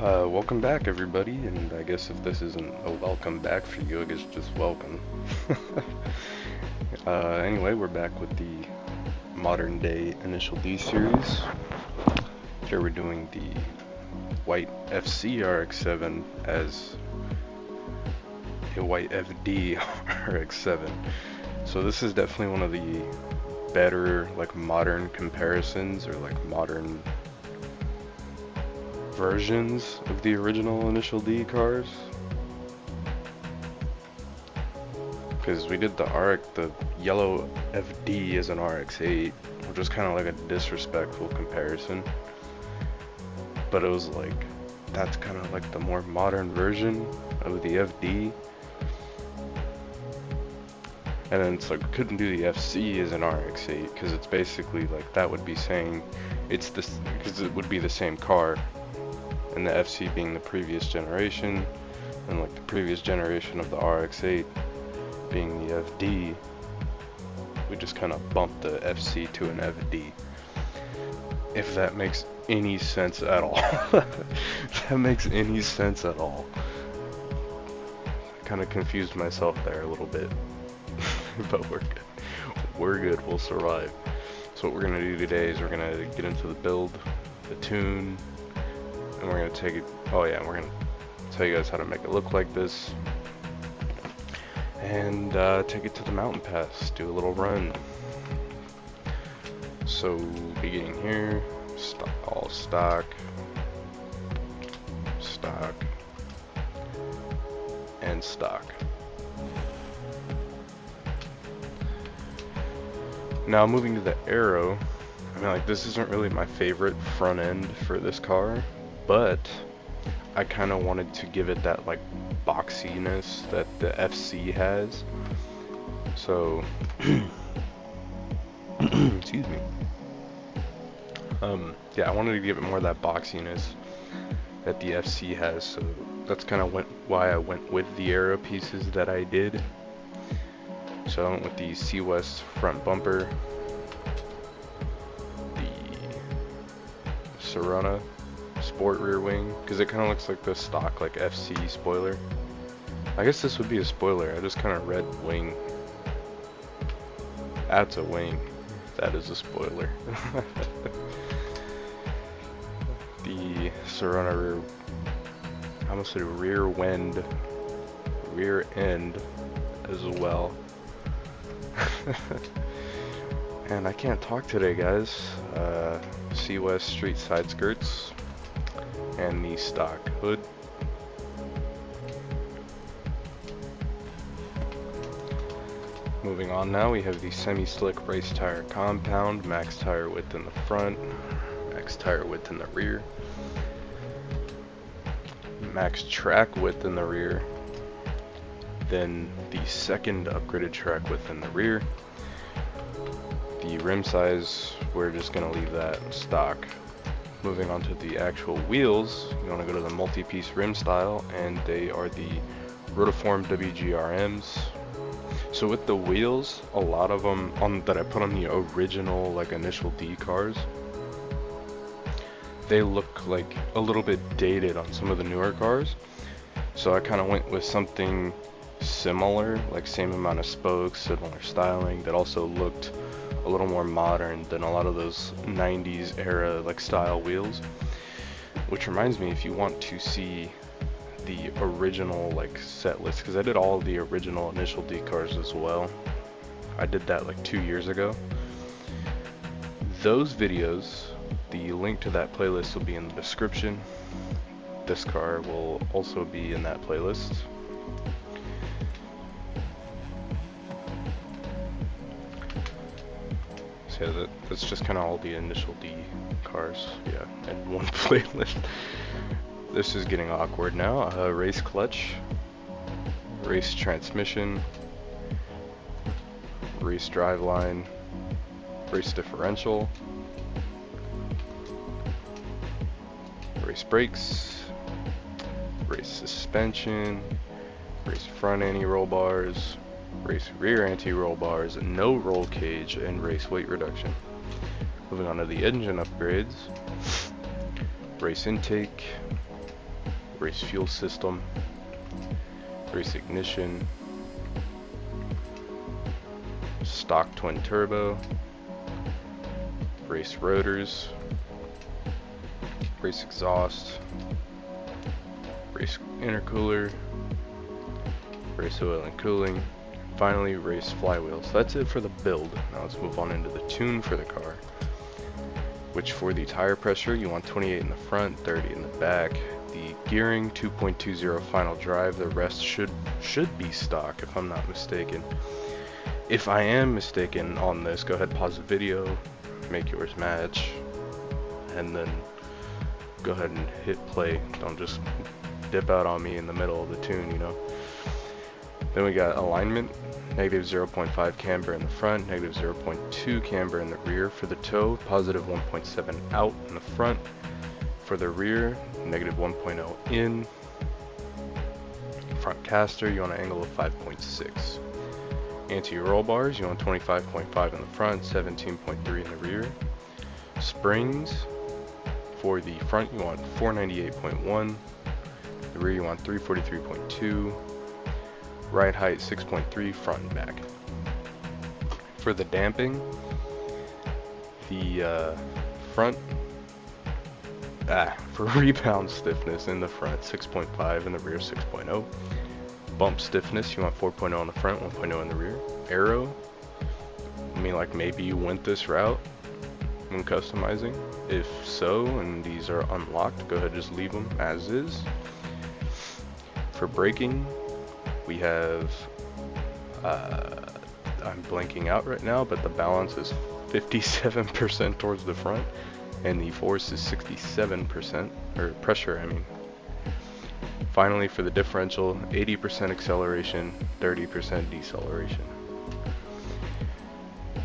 Welcome back, everybody, and I guess if this isn't a welcome back for you, I guess just welcome. Anyway, we're back with the modern day Initial D series. Here we're doing the white FC RX-7 as a white FD RX-7. So this is definitely one of the better, modern comparisons, or modern versions of the original Initial D cars, because we did the yellow FD as an RX-8, which was kind of like a disrespectful comparison, but it was like, that's kind of like the more modern version of the FD. And then it's like, we couldn't do the FC as an RX-8 because it's basically like, that would be saying it's this, because it would be the same car, and the FC being the previous generation, and like the previous generation of the RX-8 being the FD, we just kind of bumped the FC to an FD. If that makes any sense at all. If that makes any sense at all. I kind of confused myself there a little bit. But we're good. We're good, we'll survive. So what we're gonna do today is we're gonna get into the build, the tune, and we're gonna take it, we're gonna tell you guys how to make it look like this, and take it to the mountain pass, do a little run. So beginning here, all stock, and stock. Now moving to the aero, I mean, like, this isn't really my favorite front end for this car, but I kind of wanted to give it that like boxiness that the FC has. So excuse me. Yeah, I wanted to give it more of that boxiness that the FC has, so that's kind of why I went with the aero pieces that I did. So I went with the C West front bumper, the Sorona sport rear wing, because it kind of looks like the stock like FC spoiler. I guess this would be a spoiler. I just kind of read wing. That's a wing. That is a spoiler. The Sorona rear, I almost said rear end as well. And I can't talk today, guys. C West street side skirts and the stock hood. Moving on now, we have the semi-slick race tire compound, max tire width in the front, max tire width in the rear, max track width in the rear, then the second upgraded track width in the rear. The rim size, we're just going to leave that stock. Moving on to the actual wheels, you want to go to the multi-piece rim style, and they are the Rotiform WGRMs. So with the wheels, a lot of them that I put on the original like Initial D cars, they look like a little bit dated on some of the newer cars. So I kind of went with something similar, like same amount of spokes, similar styling, that also looked a little more modern than a lot of those 90s era like style wheels. Which reminds me, if you want to see the original like set list, because I did all of the original Initial D cars as well, I did that like 2 years ago. Those videos, the link to that playlist will be in the description. This car will also be in that playlist. So yeah, that's just kind of all the Initial D cars, yeah, in one playlist. This is getting awkward now. Race clutch, race transmission, race driveline, race differential, race brakes, race suspension, race front anti-roll bars, race rear anti-roll bars, no roll cage, and race weight reduction. Moving on to the engine upgrades, race intake, race fuel system, race ignition, stock twin turbo, race rotors, race exhaust, race intercooler, race oil and cooling, finally race flywheels. So that's it for the build. Now let's move on into the tune for the car, which for the tire pressure you want 28 in the front, 30 in the back. The gearing 2.20 final drive. The rest should be stock if I'm not mistaken. If I am mistaken on this, go ahead, pause the video, make yours match, and then go ahead and hit play. Don't just dip out on me in the middle of the tune, you know. Then we got alignment, negative 0.5 camber in the front, negative 0.2 camber in the rear. For the toe, positive 1.7 out in the front. For the rear, negative 1.0 in. Front caster, you want an angle of 5.6. Anti-roll bars, you want 25.5 in the front, 17.3 in the rear. Springs, for the front you want 498.1, the rear you want 343.2, ride height 6.3, front and back. For the damping, the front, for rebound stiffness in the front 6.5 and the rear 6.0. Bump stiffness, you want 4.0 in the front, 1.0 in the rear. Aero, I mean, like, maybe you went this route when customizing. If so, and these are unlocked, go ahead and just leave them as is. For braking, we have, I'm blanking out right now, but the balance is 57% towards the front, and the force is 67%, or pressure, I mean. Finally, for the differential, 80% acceleration, 30% deceleration.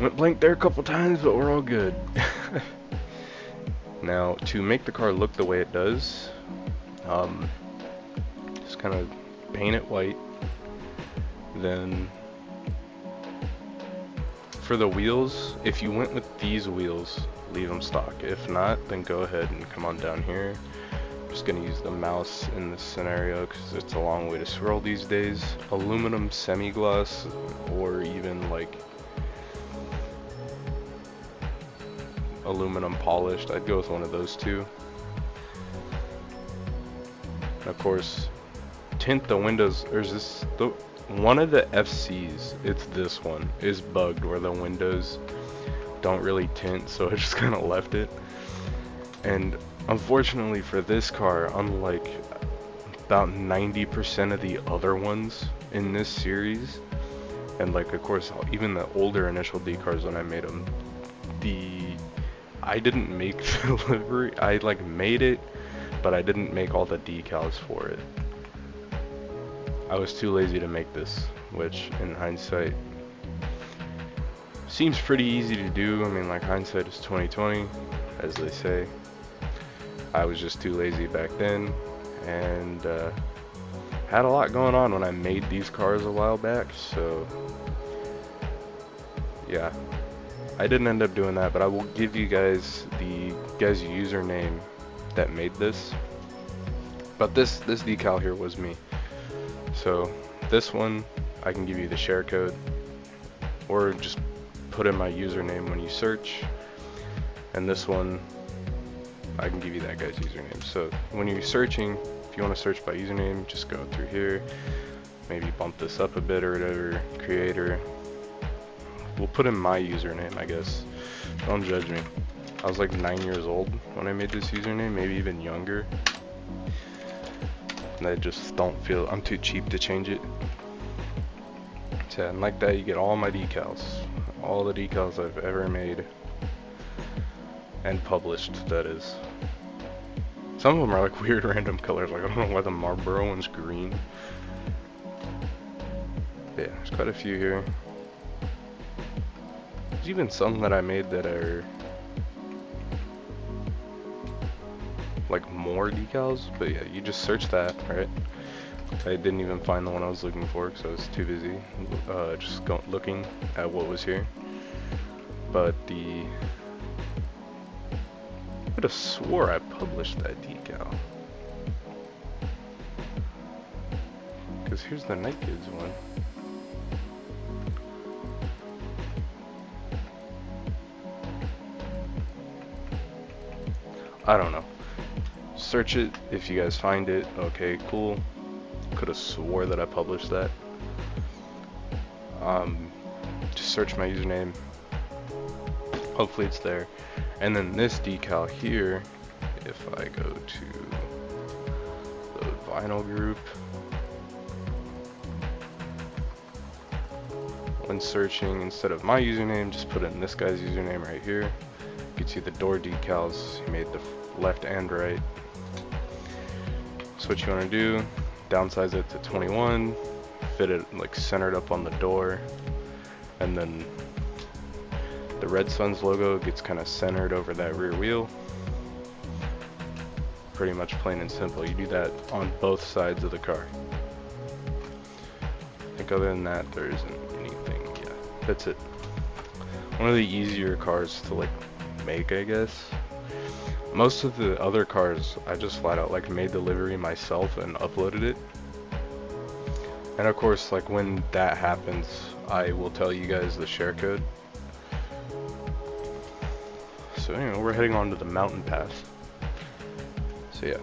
Went blank there a couple times, but we're all good. Now, to make the car look the way it does, just kind of paint it white. Then, for the wheels, if you went with these wheels, leave them stock. If not, then go ahead and come on down here. Just gonna use the mouse in this scenario because it's a long way to scroll these days. Aluminum semi-gloss, or even like aluminum polished. I'd go with one of those two. And of course, tint the windows. There's this, one of the FCs, it's this one, is bugged where the windows don't really tint, so I just kind of left it. And unfortunately for this car, unlike about 90% of the other ones in this series, and like of course even the older initial D cars when I made them, I didn't make the livery. I like made it, but I didn't make all the decals for it. I was too lazy to make this, which in hindsight seems pretty easy to do. I mean, like, hindsight is 20/20, as they say. I was just too lazy back then, and had a lot going on when I made these cars a while back, so yeah, I didn't end up doing that, but I will give you guys the guy's username that made this. But this decal here was me. So this one, I can give you the share code, or just put in my username when you search, and this one, I can give you that guy's username. So when you're searching, if you want to search by username, just go through here, maybe bump this up a bit or whatever, creator. We'll put in my username, I guess. Don't judge me. I was like 9 years old when I made this username, maybe even younger. And I just don't feel, I'm too cheap to change it. So, and like that, you get all my decals. All the decals I've ever made. And published, that is. Some of them are like weird random colors, like I don't know why the Marlboro one's green. But yeah, there's quite a few here. There's even some that I made that are like more decals, but yeah, you just search that, right? I didn't even find the one I was looking for because I was too busy just looking at what was here. But I could have swore I published that decal. Because here's the Night Kids one. I don't know. Search it if you guys find it. Okay, cool. Could have swore that I published that. Just search my username. Hopefully it's there. And then this decal here, if I go to the vinyl group, when searching, instead of my username, just put in this guy's username right here. Gets you the door decals. He made the left and right. So what you want to do, downsize it to 21, fit it like centered up on the door, and then the Red Suns logo gets kind of centered over that rear wheel. Pretty much plain and simple. You do that on both sides of the car. I think other than that, there isn't anything. Yeah, that's it. One of the easier cars to like make, I guess. Most of the other cars, I just flat out like made the livery myself and uploaded it. And of course, like when that happens, I will tell you guys the share code. So anyway, we're heading on to the mountain pass. So yeah,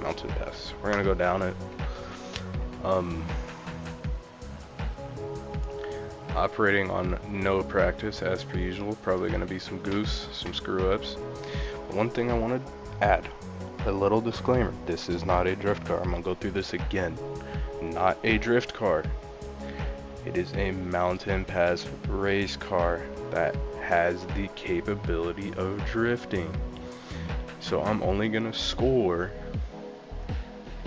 mountain pass. We're gonna go down it. Operating on no practice as per usual. Probably gonna be some goose, some screw ups. One thing I want to add, a little disclaimer. This is not a drift car. I'm gonna go through this again. Not a drift car. It is a mountain pass race car that has the capability of drifting. So I'm only gonna score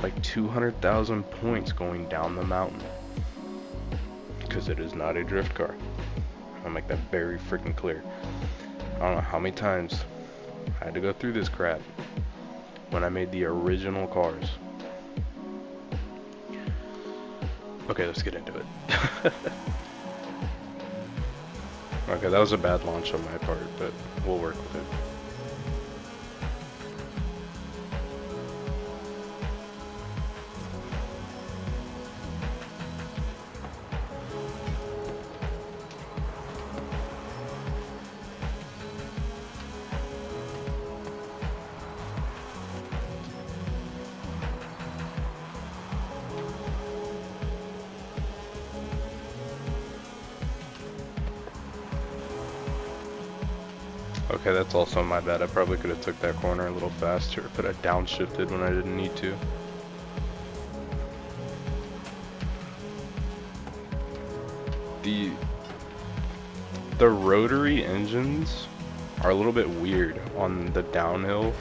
like 200,000 points going down the mountain, because it is not a drift car. I'll make that very freaking clear. I don't know how many times I had to go through this crap when I made the original cars. Okay, let's get into it. Okay, that was a bad launch on my part, but we'll work with it. Okay, that's also my bad. I probably could have took that corner a little faster, but I downshifted when I didn't need to. The rotary engines are a little bit weird on the downhill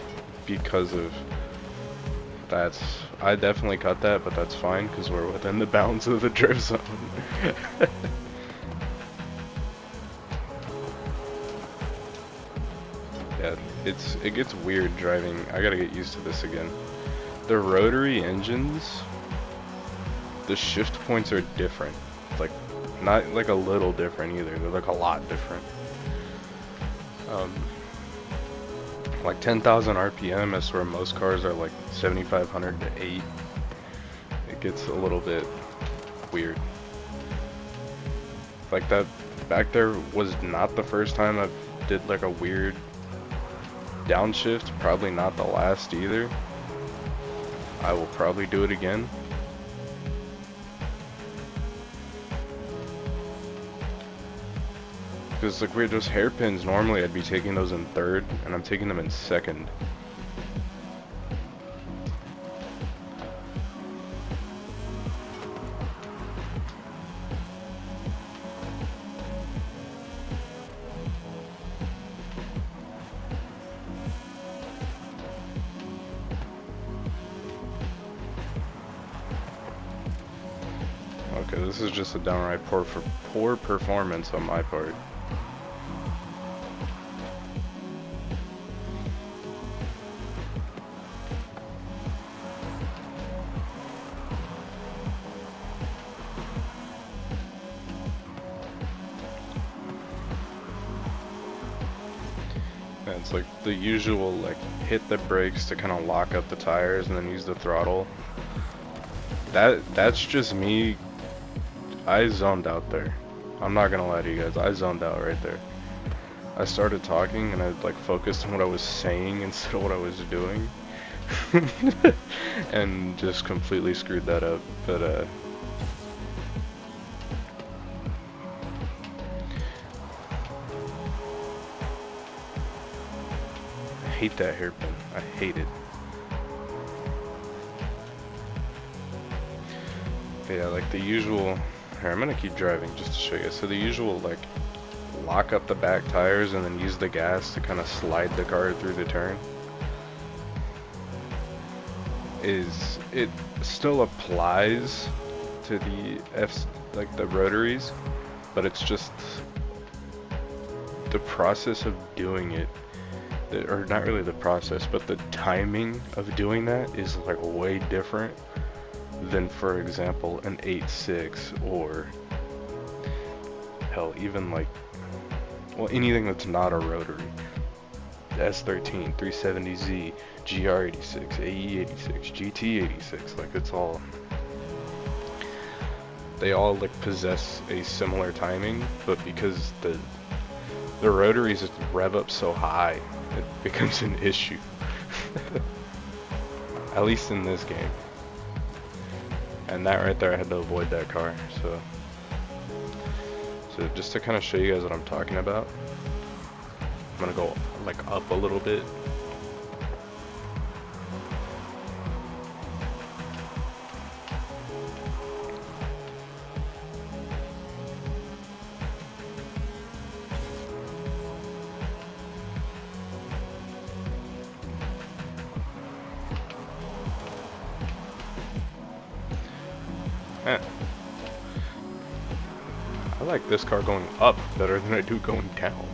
because of that's. I definitely cut that, but that's fine because we're within the bounds of the drift zone. Yeah, it gets weird driving. I gotta get used to this again. The rotary engines, the shift points are different. Like, not like a little different either. They're like a lot different. Like 10,000 RPM is where most cars are like 7,500 to 8. It gets a little bit weird. Like that back there was not the first time I did like a weird downshift, probably not the last either. I will probably do it again. Because like weird, those hairpins, normally I'd be taking those in third, and I'm taking them in second. Okay, this is just a downright poor performance on my part. And it's like the usual, like hit the brakes to kind of lock up the tires and then use the throttle. That's just me. I zoned out there. I'm not gonna lie to you guys. I zoned out right there. I started talking and I like focused on what I was saying instead of what I was doing, and just completely screwed that up. But I hate that hairpin. I hate it. But yeah, like the usual. Here, I'm gonna keep driving just to show you. So the usual like lock up the back tires and then use the gas to kind of slide the car through the turn. It still applies to the like the rotaries, but it's just the process of doing it, or not really the process, but the timing of doing that is like way different than, for example, an 8.6 or hell, even like, well, anything that's not a rotary. The S13, 370Z, GR86, AE86, GT86, like it's all, they all like possess a similar timing, but because the rotaries just rev up so high, it becomes an issue. At least in this game. And that right there, I had to avoid that car, so just to kind of show you guys what I'm talking about, I'm gonna go like up a little bit. I like this car going up better than I do going down.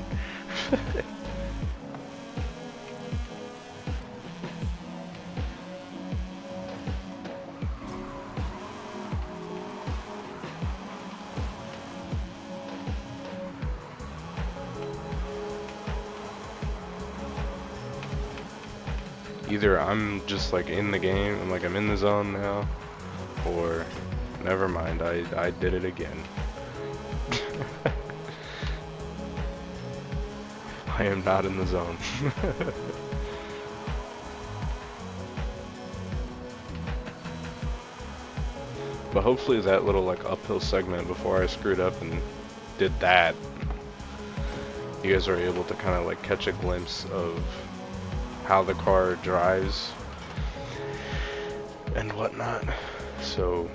Either I'm just like in the game, I'm like I'm in the zone now, or never mind, I did it again. I am not in the zone. But hopefully that little like uphill segment before I screwed up and did that, you guys are able to kind of like catch a glimpse of how the car drives and whatnot. So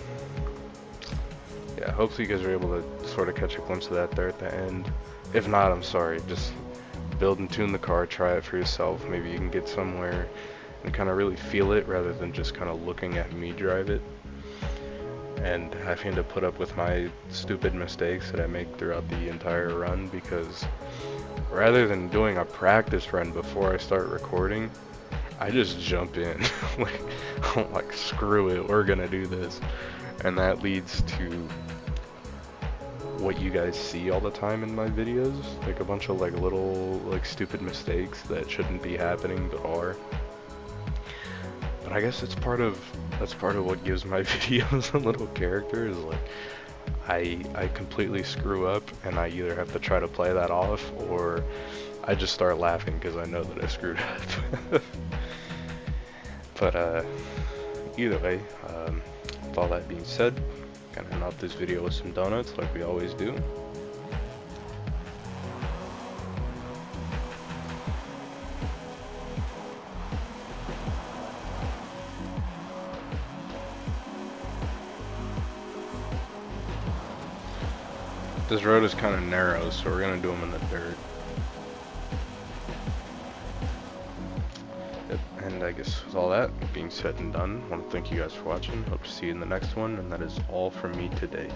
yeah, hopefully you guys are able to sort of catch a glimpse of that there at the end. If not, I'm sorry, just build and tune the car, try it for yourself. Maybe you can get somewhere and kind of really feel it rather than just kind of looking at me drive it and having to put up with my stupid mistakes that I make throughout the entire run, because rather than doing a practice run before I start recording, I just jump in. Like, I'm like, screw it, we're gonna do this. And that leads to what you guys see all the time in my videos, like a bunch of like little like stupid mistakes that shouldn't be happening but are. But I guess that's part of what gives my videos a little character, is like I completely screw up and I either have to try to play that off or I just start laughing because I know that I screwed up. But either way, with all that being said, gonna end off this video with some donuts like we always do. This road is kind of narrow, so we're gonna do them in the dirt. Yep, and I guess with all that being said and done, I want to thank you guys for watching. Hope to see you in the next one, and that is all from me today.